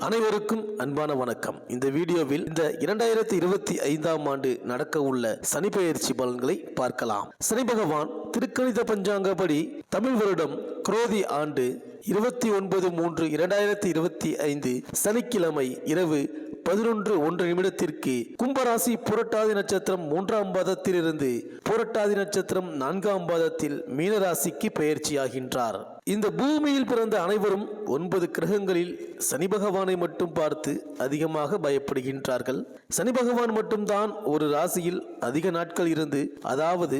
அனைவருக்கும் அன்பான வணக்கம். இந்த வீடியோவில் இந்த 2025ஆம் ஆண்டு நடக்க உள்ள சனி பெயர்ச்சி பலன்களை பார்க்கலாம். சனி பகவான் திருக்கணித பஞ்சாங்கப்படி தமிழ் வருடம் குரோதி ஆண்டு 29/3/2025 சனிக்கிழமை இரவு 11:01 கும்பராசி புரட்டாதி நட்சத்திரம் 3ஆம் பாதத்திலிருந்து புரட்டாதி நட்சத்திரம் 4ஆம் பாதத்தில் மீனராசிக்கு பெயர்ச்சியாகின்றார். இந்த பூமியில் பிறந்த அனைவரும் 9 கிரகங்களில் சனி பகவானை மட்டும் பார்த்து அதிகமாக பயப்படுகின்றார்கள். சனி பகவான் மட்டும்தான் ஒரு ராசியில் அதிக நாட்கள் இருந்து, அதாவது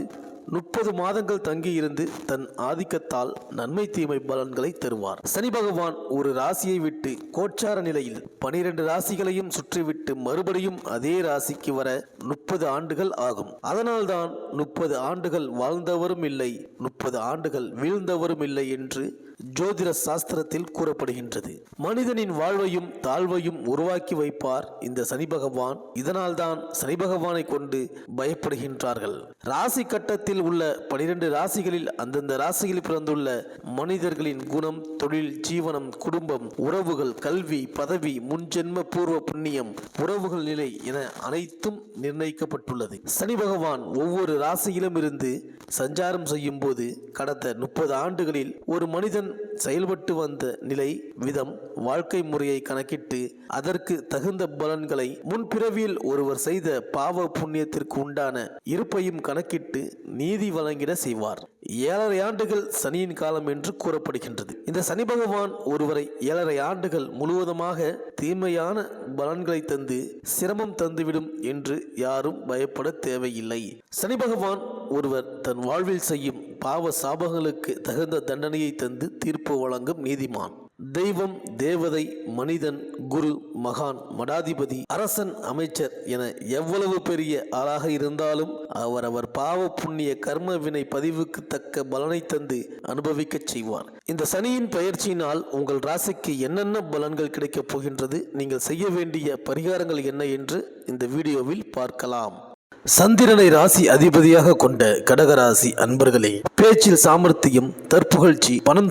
30 மாதங்கள் தங்கியிருந்து தன் ஆதிக்கத்தால் நன்மை தீமை பலன்களை தருவார். சனி பகவான் ஒரு ராசியை விட்டு கோச்சார நிலையில் 12 ராசிகளையும் சுற்றிவிட்டு மறுபடியும் அதே ராசிக்கு வர 30 ஆண்டுகள் ஆகும். அதனால்தான் 30 ஆண்டுகள் வாழ்ந்தவரும் இல்லை, 30 ஆண்டுகள் வீழ்ந்தவரும் இல்லை என்று ஜோதிட சாஸ்திரத்தில் கூறப்படுகின்றது. மனிதனின் வாழ்வையும் தாழ்வையும் உருவாக்கி வைப்பார் இந்த சனி பகவான். இதனால்தான் சனி பகவானை கொண்டு பயப்படுகின்றார்கள். ராசி கட்டத்தில் உள்ள 12 ராசிகளில் அந்தந்த ராசியில் பிறந்துள்ள மனிதர்களின் குணம், தொழில், ஜீவனம், குடும்பம், உறவுகள், கல்வி, பதவி, முன்ஜென்ம பூர்வ புண்ணியம், உறவுகள் நிலை என அனைத்தும் நிர்ணயிக்கப்பட்டுள்ளது. சனி பகவான் ஒவ்வொரு ராசியிலும் இருந்து சஞ்சாரம் செய்யும் போது கடந்த 30 ஆண்டுகளில் ஒரு மனிதன் செயல்பட்டு வந்த நிலை, விதம், வாழ்க்கை முறையை கணக்கிட்டு அதற்கு தகுந்த பலன்களை, முன்பிறவியில் ஒருவர் செய்த பாவ புண்ணியத்திற்கு உண்டான இருப்பையும் கணக்கிட்டு நீதி வழங்கிட செய்வார். 7.5 ஆண்டுகள் சனியின் காலம் என்று கூறப்படுகின்றது. இந்த சனி பகவான் ஒருவரை 7.5 ஆண்டுகள் முழுவதுமாக தீமையான பலன்களை தந்து சிரமம் தந்துவிடும் என்று யாரும் பயப்பட தேவையில்லை. சனி பகவான் ஒருவர் தன் வாழ்வில் செய்யும் பாவ சாபங்களுக்கு தகுந்த தண்டனையை தந்து தீர்ப்பு வழங்கும் நீதிமான். தெய்வம், தேவதை, மனிதன், குரு, மகான், மடாதிபதி, அரசன், அமைச்சர் என எவ்வளவு பெரிய ஆளாக இருந்தாலும் அவர் பாவ புண்ணிய கர்ம வினை பதிவுக்கு தக்க பலனை தந்து அனுபவிக்க செய்வார். இந்த சனியின் பெயர்ச்சியினால் உங்கள் ராசிக்கு என்னென்ன பலன்கள் கிடைக்கப் போகின்றது, நீங்கள் செய்ய வேண்டிய பரிகாரங்கள் என்ன என்று இந்த வீடியோவில் பார்க்கலாம். சந்திரனை ராசி அதிபதியாக கொண்ட கடகராசி அன்பர்களே, பேச்சில் சாமர்த்தியம், தற்புகழ்ச்சி, பணம்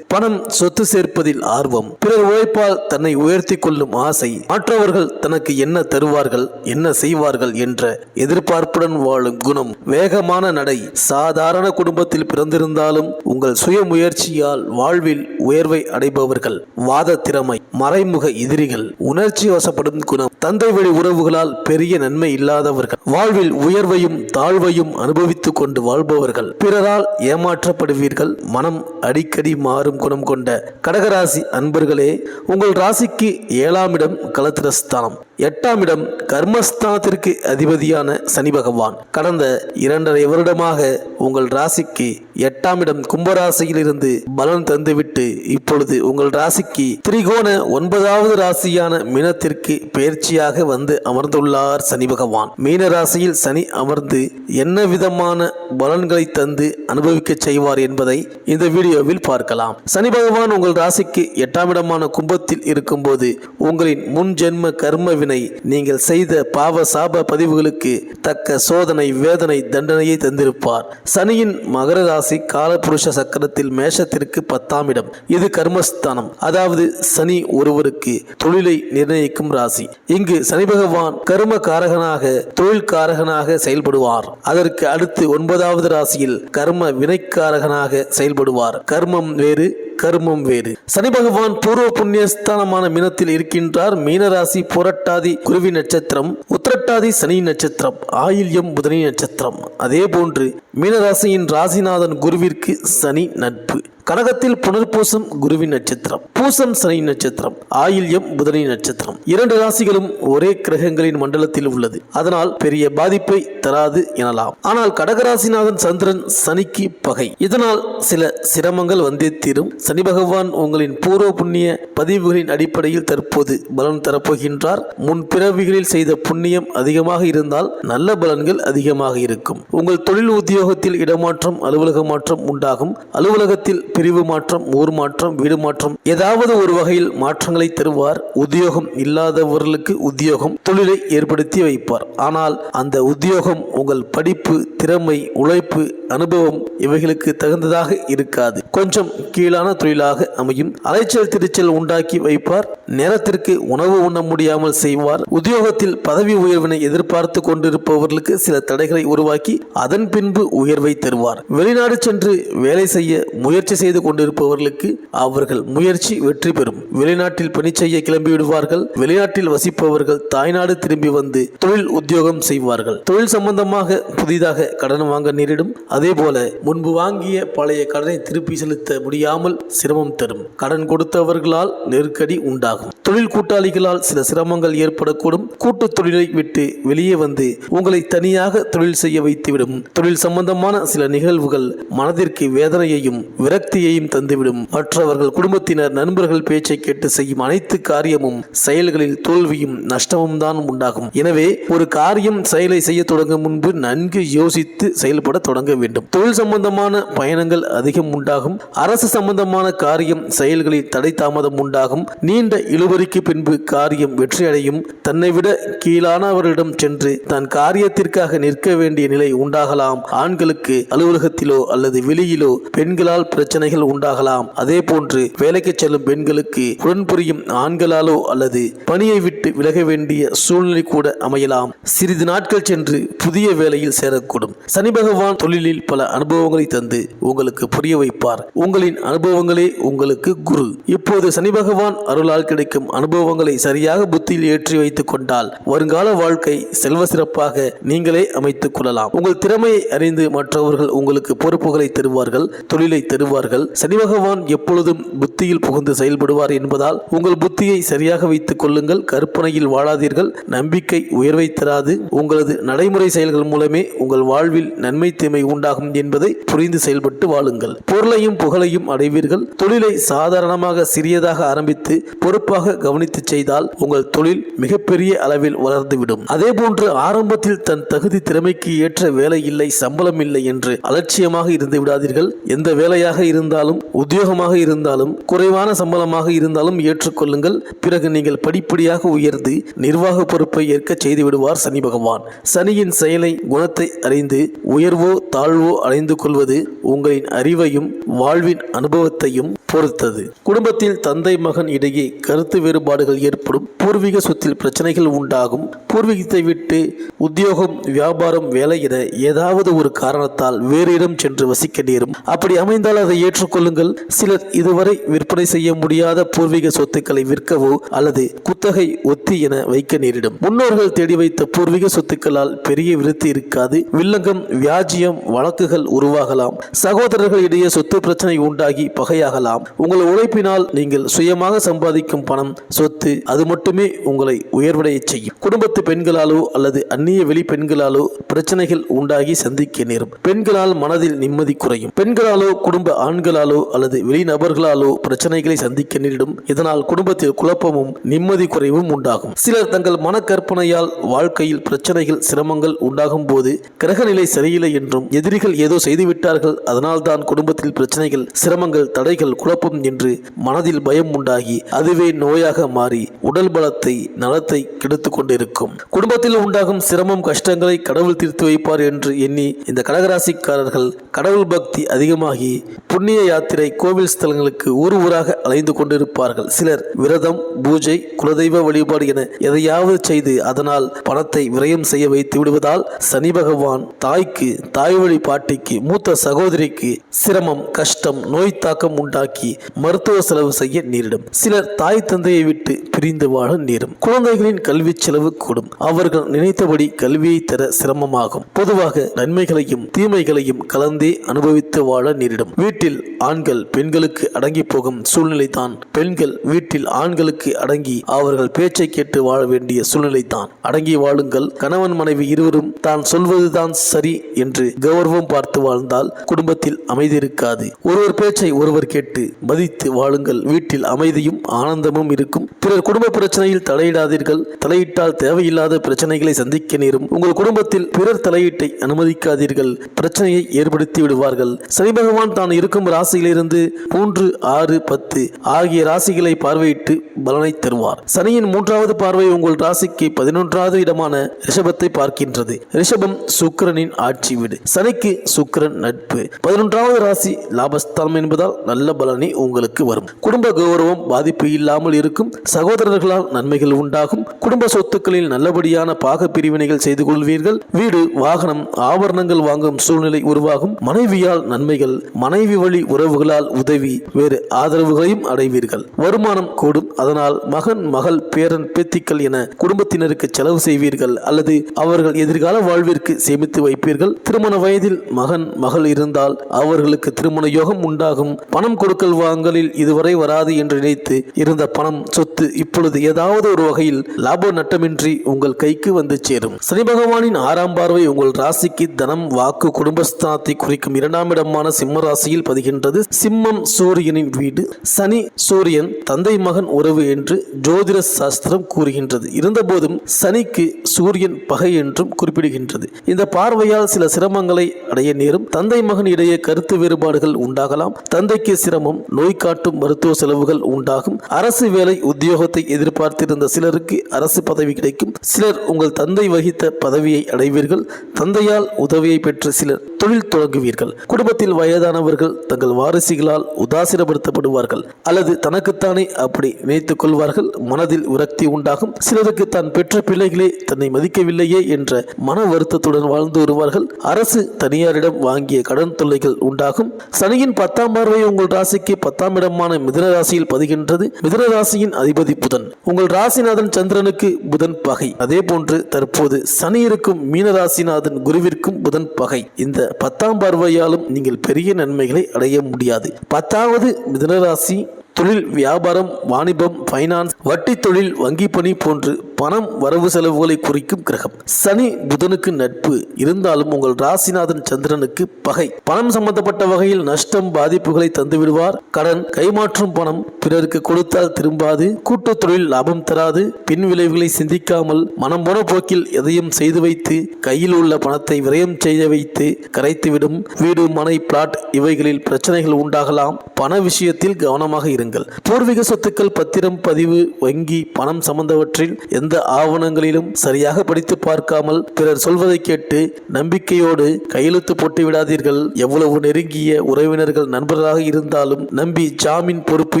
சொத்து சேர்ப்பதில் ஆர்வம், பிறர் உழைப்பால் தன்னை உயர்த்தி கொள்ளும் ஆசை, மற்றவர்கள் தனக்கு என்ன தருவார்கள், என்ன செய்வார்கள் என்ற எதிர்பார்ப்புடன் வாழும் குணம், வேகமான நடை, சாதாரண குடும்பத்தில் பிறந்திருந்தாலும் உங்கள் சுய முயற்சியால் வாழ்வில் உயர்வை அடைபவர்கள், வாத திறமை, மறைமுக எதிரிகள், உணர்ச்சி வசப்படும் குணம், தந்தை வழி உறவுகளால் பெரிய நன்மை இல்லாதவர்கள், வாழ்வில் உயர்வையும் தாழ்வையும் அனுபவித்துக் கொண்டு வாழ்பவர்கள், பிறரால் ஏமாற்றப்படுவீர்கள். மனம் அடிக்கடி மாறும் குணம் கொண்ட கடகராசி அன்பர்களே, உங்கள் ராசிக்கு 7ஆம் இடம் கலத்திரஸ்தானம், 8ஆம் இடம் கர்மஸ்தானத்திற்கு அதிபதியான சனி பகவான் கடந்த 2.5 வருடமாக உங்கள் ராசிக்கு 8ஆம் இடம் கும்பராசியில் இருந்து பலன் தந்துவிட்டு இப்பொழுது உங்கள் ராசிக்கு திரிகோண 9வது ராசியான மீனத்திற்கு பெயர்ச்சியாக வந்து அமர்ந்துள்ளார் சனி பகவான். மீன ராசியில் சனி அமர்ந்து என்ன விதமான பலன்களை தந்து அனுபவிக்க செய்வார் என்பதை இந்த வீடியோவில் பார்க்கலாம். சனி பகவான் உங்கள் ராசிக்கு 8ஆம் இடமான கும்பத்தில் இருக்கும்போது உங்களின் முன் ஜென்ம கர்ம வினை, நீங்கள் செய்த பாவ சாப பதிவுகளுக்கு தக்க சோதனை, வேதனை, தண்டனையை தந்திருப்பார். சனியின் மகர ராசி காலபுருஷ சக்கரத்தில் மேஷத்திற்கு 10ஆம் இடம். இது கர்மஸ்தானம், அதாவது சனி ஒருவருக்கு தொழிலை நிர்ணயிக்கும் ராசி. இங்கு சனி பகவான் கர்ம காரகனாக, தொழில் காரகனாக செயல்படுவார். அதற்கு அடுத்து 9வது ராசியில் கர்ம வினைக்காரகனாக செயல்படுவார். கர்மம் வேறு, கர்மம் வேறு. சனி பகவான் பூர்வ புண்ணியஸ்தானமான மீனத்தில் இருக்கின்றார். மீனராசி புரட்டாதி குருவி நட்சத்திரம், உத்திரட்டாதி சனி நட்சத்திரம், ஆயில்யம் புதனி நட்சத்திரம். அதே போன்று மீனராசியின் ராசிநாதன் குருவிற்கு சனி நட்பு. கடகத்தில் புனர்பூசம் குருவின் நட்சத்திரம், பூசம் சனி நட்சத்திரம், ஆயில்யம் புதனி நட்சத்திரம். 2 ராசிகளும் ஒரே கிரகங்களின் மண்டலத்தில் உள்ளது. அதனால் பெரிய பாதிப்பை தராது எனலாம். ஆனால் கடகராசிநாதன் சந்திரன் சனிக்கு பகை. இதனால் சில சிரமங்கள் வந்தே தீரும். சனி பகவான் உங்களின் பூர்வ புண்ணிய பதிவுகளின் அடிப்படையில் தற்போது பலன் தரப்போகின்றார். முன்பிறவிகளில் செய்த புண்ணியம் அதிகமாக இருந்தால் நல்ல பலன்கள் அதிகமாக இருக்கும். உங்கள் தொழில் உத்தியோகத்தில் இடமாற்றம், அலுவலக மாற்றம் உண்டாகும். அலுவலகத்தில் பிரிவு மாற்றம், ஊர் மாற்றம், வீடு மாற்றம், ஏதாவது ஒரு வகையில் மாற்றங்களை தருவார். உத்தியோகம் இல்லாதவர்களுக்கு உத்தியோகம், தொழிலை ஏற்படுத்தி வைப்பார். ஆனால் அந்த உத்தியோகம் உங்கள் படிப்பு, திறமை, உழைப்பு, அனுபவம் இவைகளுக்கு தகுந்ததாக இருக்காது. கொஞ்சம் கீழான தொழிலாக அமையும். அலைச்சல் திருச்சல் உண்டாக்கி வைப்பார். நேரத்திற்கு உணவு உண்ண முடியாமல் செய்வார். உத்தியோகத்தில் பதவி உயர்வினை எதிர்பார்த்து கொண்டிருப்பவர்களுக்கு சில தடைகளை உருவாக்கி அதன் பின்பு உயர்வை தருவார். வெளிநாடு சென்று வேலை செய்ய முயற்சி செய்து கொண்டிருப்பவர்களுக்கு அவர்கள் முயற்சி வெற்றி பெறும். வெளிநாட்டில் பணி செய்ய கிளம்பி விடுவார்கள். வெளிநாட்டில் வசிப்பவர்கள் தாய்நாடு திரும்பி வந்து தொழில் உத்தியோகம் செய்வார்கள். தொழில் சம்பந்தமாக புதிதாக கடன் வாங்க நேரிடும். அதே போல முன்பு வாங்கிய பழைய கடனை திருப்பி செலுத்த முடியாமல் சிரமம் தரும். கடன் கொடுத்தவர்களால் நெருக்கடி உண்டாகும். தொழில் கூட்டாளிகளால் சில சிரமங்கள் ஏற்படக்கூடும். கூட்டு தொழிலை விட்டு வெளியே வந்து உங்களை தனியாக தொழில் செய்ய வைத்துவிடும். தொழில் சம்பந்தமான சில நிகழ்வுகள் மனதிற்கு வேதனையையும் விரக்தியையும் தந்துவிடும். மற்றவர்கள், குடும்பத்தினர், நண்பர்கள் பேச்சை கேட்டு செய்யும் அனைத்து காரியமும் செயல்களில் தோல்வியும் நஷ்டமும் தான் உண்டாகும். எனவே ஒரு காரியம் செயலை செய்ய தொடங்கும் முன்பு நன்கு யோசித்து செயல்பட தொடங்க வேண்டும். தொழில் சம்பந்தமான பயணங்கள் அதிகம் உண்டாகும். அரசு சம்பந்தமான காரியம் செயல்களில் தடை தாமதம் உண்டாகும். நீண்ட இழுபறிக்கு பின்பு காரியம் வெற்றியடையும். தன்னை விட கீழானவரிடம் சென்று தன் காரியத்திற்காக நிற்க வேண்டிய நிலை உண்டாகலாம். ஆண்களுக்கு அலுவலகத்திலோ அல்லது வெளியிலோ பெண்களால் பிரச்சனைகள் உண்டாகலாம். அதே போன்று வேலைக்கு செல்லும் பெண்களுக்கு உடன்புரியும் ஆண்களாலோ அல்லது பணியை விட்டு விலக வேண்டிய சூழ்நிலை கூட அமையலாம். சிறிது நாட்கள் சென்று புதிய வேலையில் சேரக்கூடும். சனி பகவான் தொழிலில் பல அனுபவங்களை தந்து உங்களுக்கு புரிய வைப்பார். உங்களின் அனுபவங்களே உங்களுக்கு குரு. இப்போது சனி பகவான் அருளால் கிடைக்கும் அனுபவங்களை சரியாக புத்தியில் ஏற்றி வைத்துக் கொண்டால் வருங்கால வாழ்க்கை செல்வ சிறப்பாக நீங்களே அமைத்துக் கொள்ளலாம். உங்கள் திறமையை அறிந்து மற்றவர்கள் உங்களுக்கு பொறுப்புகளை தருவார்கள், தொழிலை தருவார்கள். சனி பகவான் எப்பொழுதும் புத்தியில் புகுந்து செயல்படுவார் என்பதால் உங்கள் புத்தியை சரியாக வைத்துக் கொள்ளுங்கள். கற்பனையில் வாழாதீர்கள். நம்பிக்கை உயர்வை தராது. உங்களது நடைமுறை செயல்கள் மூலமே உங்கள் வாழ்வில் நன்மை தீமை உண்டாகும் என்பதை புரிந்து செயல்பட்டு வாழுங்கள். பொருளையும் புகழையும் அடைவீர்கள். தொழிலை சாதாரணமாக சிறியதாக ஆரம்பித்து பொறுப்பாக கவனித்து செய்தால் உங்கள் தொழில் மிகப்பெரிய அளவில் வளர்ந்துவிடும். அதே போன்று ஆரம்பத்தில் தன் தகுதி திறமைக்கு ஏற்ற வேலை இல்லை, சம்பளம் இல்லை என்று அலட்சியமாக இருந்து விடாதீர்கள். எந்த வேலையாக இருந்தாலும், உத்தியோகமாக இருந்தாலும், குறைவான சம்பளமாக இருந்தாலும் ஏற்றுக்கொள்ளுங்கள். பிறகு நீங்கள் படிப்படியாக உயர்ந்து நிர்வாக பொறுப்பை ஏற்க செய்து விடுவார் சனி பகவான். சனியின் செயலை, குணத்தை அறிந்து உயர்வோ தாழ்வோ அடைந்து கொள்வது உங்களின் அறிவையும் வாழ்வின் அனுபவத்தையும் பொறுத்தது. குடும்பத்தில் தந்தை மகன் இடையே கருத்து வேறுபாடுகள் ஏற்படும். பூர்வீக சொத்தில் பிரச்சனைகள் உண்டாகும். பூர்வீகத்தை விட்டு உத்தியோகம், வியாபாரம், வேலை என ஏதாவது ஒரு காரணத்தால் வேறு இடம் சென்று வசிக்க நேரும். அப்படி அமைந்தால் அதை ஏற்றுக்கொள்ளுங்கள். சிலர் இதுவரை விற்பனை செய்ய முடியாத பூர்வீக சொத்துக்களை விற்கவோ அல்லது குத்தகை, ஒத்தி என வைக்க நேரிடும். முன்னோர்கள் தேடி வைத்த பூர்வீக சொத்துக்களால் பெரிய விருத்தி இருக்காது. வில்லங்கம், வியாஜியம், வழக்குகள் உருவாகலாம். சகோதரர்கள் இடையே சொத்து பிரச்சனை உண்டாகி பகையாகலாம். உங்கள் உழைப்பினால் நீங்கள் சுயமாக சம்பாதிக்கும் பணம், சொத்து, அது மட்டுமே உங்களை உயர்வடைய செய்யும். குடும்பத்து பெண்களாலோ அல்லது அந்நிய வெளி பெண்களாலோ பிரச்சனைகள் உண்டாகி சந்திக்க நேரும். பெண்களால் மனதில் நிம்மதி குறையும். பெண்களாலோ குடும்ப ஆண்களாலோ அல்லது வெளிநபர்களாலோ பிரச்சனைகளை சந்திக்க நேரிடும். இதனால் குடும்பத்தில் குழப்பமும் நிம்மதி குறைவும் உண்டாகும். சிலர் தங்கள் மனக்கற்பனையால் வாழ்க்கையில் பிரச்சனைகள், சிரமங்கள் உண்டாகும் போது கிரகநிலை சரியில்லை என்றும் எதிரிகள் ஏதோ செய்துவிட்டார்கள், அதனால் தான் குடும்பத்தில் பிரச்சனைகள், சிரமங்கள், தடைகள், குழப்பம் என்று மனதில் பயம் உண்டாகி அதுவே நோயாக மாறி உடல் பலத்தை, நலத்தை கெடுத்துக் கொண்டிருக்கும். குடும்பத்தில் உண்டாகும் சிரமம், கஷ்டங்களை கடவுள் தீர்த்து வைப்பார் என்று எண்ணி இந்த கடகராசிக்காரர்கள் கடவுள் பக்தி அதிகமாகி புண்ணிய யாத்திரை, கோவில் ஸ்தலங்களுக்கு ஊர் ஊராக அலைந்து கொண்டிருப்பார்கள். சிலர் விரதம், பூஜை, குலதெய்வ வழிபாடு என எதையாவது செய்து அதனால் பணத்தை விரயம் செய்ய வைத்து விடுவதால் சனி பகவான் தாய்க்கு, தாய் வழி பாட்டிக்கு, மூத்த சகோதரிக்கு சிரமம், கஷ்டம், நோய் தாக்கம் உண்டாக்கி மருத்துவ செலவு செய்ய நேரிடும். சிலர் தாய் தந்தையை விட்டு பிரிந்து வாழ நேரும். குழந்தைகளின் கல்வி செலவு கூடும். அவர்கள் நினைத்தபடி கல்வியை தர சிரமமாகும். பொதுவாக நன்மைகளையும் தீமைகளையும் கலந்தே அனுபவித்து வாழ நேரிடும். வீட்டில் ஆண்கள் பெண்களுக்கு அடங்கி போகும் சூழ்நிலை தான். பெண்கள் வீட்டில் ஆண்களுக்கு அடங்கி அவர்கள் பேச்சை கேட்டு வாழ வேண்டிய சூழ்நிலை தான். அடங்கி வாழுங்கள். கணவன் மனைவி இருவரும் தான் சொல்வதுதான் சரி என்று கௌரவம் பார்த்து வாழ்ந்தால் குடும்பத்தில் அமைதி இருக்காது. ஒருவர் பேச்சை ஒருவர் கேட்டு மதித்து வாழுங்கள். வீட்டில் அமைதியும் ஆனந்தமும் இருக்கும். பிறர் குடும்ப பிரச்சனையில் தலையிடாதீர்கள். தலையிட்டால் தேவையில்லாத பிரச்சனைகளை சந்திக்க நேரும். உங்கள் குடும்பத்தில் பிறர் தலையீட்டை அனுமதிக்காதீர்கள். பிரச்சனையை ஏற்படுத்தி விடுவார்கள். சனி பகவான் தான் இருக்கும் ராசியிலிருந்து 3, 6, 10 ஆகிய ராசிகளை பார்வையிட்டு பலனை தருவார். சனியின் 3வது பார்வை உங்கள் ராசிக்கு 11வது இடமான ரிஷபத்தை பார்க்கின்றது. ரிஷபம் சுக்கிரனின் ஆட்சி வீடு. சனிக்கு சுக்கிரன் நட்பு. 11வது ராசி லாபஸ்தானம் என்பதால் நல்ல பலனை உங்களுக்கு வரும். குடும்ப கௌரவம் பாதிப்பு இல்லாமல் இருக்கும். சகோதரர்களால் நன்மைகள் உண்டாகும். குடும்ப சொத்துக்களில் நல்லபடியான பாக பிரிவினைகள் செய்து கொள்வீர்கள். வீடு, வாகனம், ஆபரணங்கள் வாங்கும் சூழ்நிலை உருவாகும். மனைவியால் நன்மைகள். மனைவி வழி உறவுகளால் உதவி, வேறு ஆதரவுகளையும் அடைவீர்கள். வருமானம் கூடும். அதனால் மகன், மகள், பேரன், பேத்திகள் என குடும்பத்தினருக்கு செலவு செய்வீர்கள் அல்லது அவர்கள் எதிர்கால வாழ்விற்கு சேமித்து வைப்பீர்கள். திருமண வயதில் மகன், மகள் இருந்தால் அவர்களுக்கு திருமண யோகம் உண்டாகும். பணம் கொடுக்கல் வாங்கலில் இதுவரை வராது என்று நினைத்து இருந்த பணம், சொத்து இப்பொழுது ஏதாவது ஒரு வகையில் லாப நட்டமின்றி உங்கள் கைக்கு வந்து சேரும். சனி பகவானின் 6ஆம் பார்வை உங்கள் ராசிக்கு தனம், வாக்கு, குடும்பஸ்தானத்தை குறிக்கும் 2ஆம் இடமான சிம்ம ராசியில் பதிகின்றது. சிம்மம் சூரியனின் வீடு. சனி சூரியன் தந்தை மகன் உறவு என்று ஜோதிட சாஸ்திரம் கூறுகின்றது. இருந்தபோதும் சனிக்கு சூரியன் பகை என்றும் குறிப்பிடுகின்றது. இந்த பார்வையால் சில சிரமங்களை அடைய நேரும். தந்தை மகன் இடையே கருத்து வேறுபாடுகள் உண்டாகலாம். தந்தைக்கு சிரமம், நோய் காட்டும் மருத்துவ செலவுகள் உண்டாகும். அரசு வேலை, உத்தியோகத்தை எதிர்பார்த்திருந்த சிலருக்கு அரசு பதவி கிடைக்கும். சிலர் உங்கள் தந்தை வகித்த பதவியை அடைவீர்கள். தந்தையால் உதவியை பெற்று சிலர் தொழில் தொடங்குவீர்கள். குடும்பத்தில் வயதானவர்கள் தங்கள் வாரிசுகளால் உதாசீனப்படுத்தப்படுவார்கள் அல்லது தனக்குத்தானே அப்படி நினைத்துக் கொள்வார்கள். மனதில் விரக்தி உண்டாகும். சிலருக்கு தான் பெற்ற பிள்ளைகளே தன்னை மதிக்கவில்லையே என்ற மன வருத்தத்துடன் வாழ்ந்து வருவார்கள். அரசு, தனியாரிடம் வாங்கிய கடன் தொல்லைகள் உண்டாகும். சனியின் 10ஆம் பார்வை உங்கள் ராசிக்கு 10ஆம் இடமான மிதுன ராசியில் பதிகின்றது. மிதுன ராசியின் அதிபதி புதன். உங்கள் ராசிநாதன் சந்திரனுக்கு புதன் பகை. அதே போன்று தற்போது சனி இருக்கும் மீன ராசிநாதன் குருவிற்கும் புதன் பகை. இந்த 10ஆம் பார்வையாலும் நீங்கள் பெரிய நன்மைகளை அடைய முடியாது. 10வது மிதுன ராசி தொழில், வியாபாரம், வாணிபம், பைனான்ஸ், வட்டி தொழில், வங்கி பணி போன்று பணம் வரவு செலவுகளை குறிக்கும் கிரகம். சனி புதனுக்கு நட்பு இருந்தாலும் உங்கள் ராசிநாதன் சந்திரனுக்கு பகை. பணம் சம்பந்தப்பட்ட வகையில் நஷ்டம், பாதிப்புகளை தந்து விடுவார். கடன், கைமாற்றும் பணம் பிறருக்கு கொடுத்தால் திரும்பாது. கூட்டு தொழில் லாபம் தராது. பின் விளைவுகளை சிந்திக்காமல் மனம் போன போக்கில் எதையும் செய்து வைத்து கையில் உள்ள பணத்தை விரயம் செய்ய வைத்து கரைத்துவிடும். வீடு, மனை, பிளாட் இவைகளில் பிரச்சனைகள் உண்டாகலாம். பண விஷயத்தில் கவனமாக இருங்கள். பூர்வீக சொத்துக்கள், பத்திரம் பதிவு, வங்கி, பணம் சம்பந்தவற்றில் எந்த ஆவணங்களிலும் சரியாக படித்து பார்க்காமல் பிறர் சொல்வதை கேட்டு நம்பிக்கையோடு கையெழுத்து போட்டு விடாதீர்கள். எவ்வளவு நெருங்கிய உறவினர்கள், நண்பர்களாக இருந்தாலும் நம்பி ஜாமீன் பொறுப்பு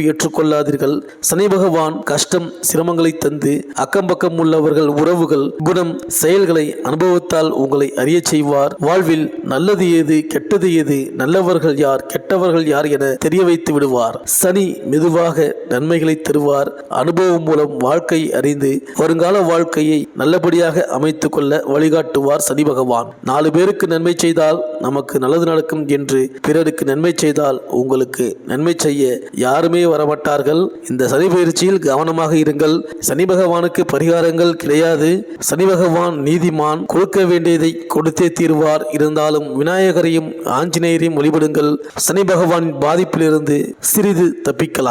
ஏற்றுக்கொள்ளாதீர்கள். சனி பகவான் கஷ்டம், சிரமங்களை தந்து அக்கம்பக்கம் உள்ளவர்கள் உறவுகள், குணம், செயல்களை அனுபவத்தால் உங்களை அறிய செய்வார். வாழ்வில் நல்லது ஏது, கெட்டது ஏது, நல்லவர்கள் யார், கெட்டவர்கள் யார் என தெரிய வைத்து விடுவார். சனி மெதுவாக நன்மைகளை தருவார். அனுபவம் மூலம் வாழ்க்கை அறிந்து வருங்கால வாழ்க்கையை நல்லபடியாக அமைத்துக் கொள்ள வழிகாட்டுவார் சனி பகவான். 4 பேருக்கு நன்மை செய்தால் நமக்கு நல்லது நடக்கும் என்று பிறருக்கு நன்மை செய்தால் உங்களுக்கு நன்மை செய்ய யாருமே வரமாட்டார்கள். இந்த சனி பயிற்சியில் கவனமாக இருங்கள். சனி பகவானுக்கு பரிகாரங்கள் கிடையாது. சனி பகவான் நீதிமான், கொடுக்க வேண்டியதை கொடுத்தே தீர்வார். இருந்தாலும் விநாயகரையும் ஆஞ்சநேயரையும் வழிபடுங்கள். சனி பகவானின் பாதிப்பிலிருந்து சிறிது தப்பிக்கலாம்.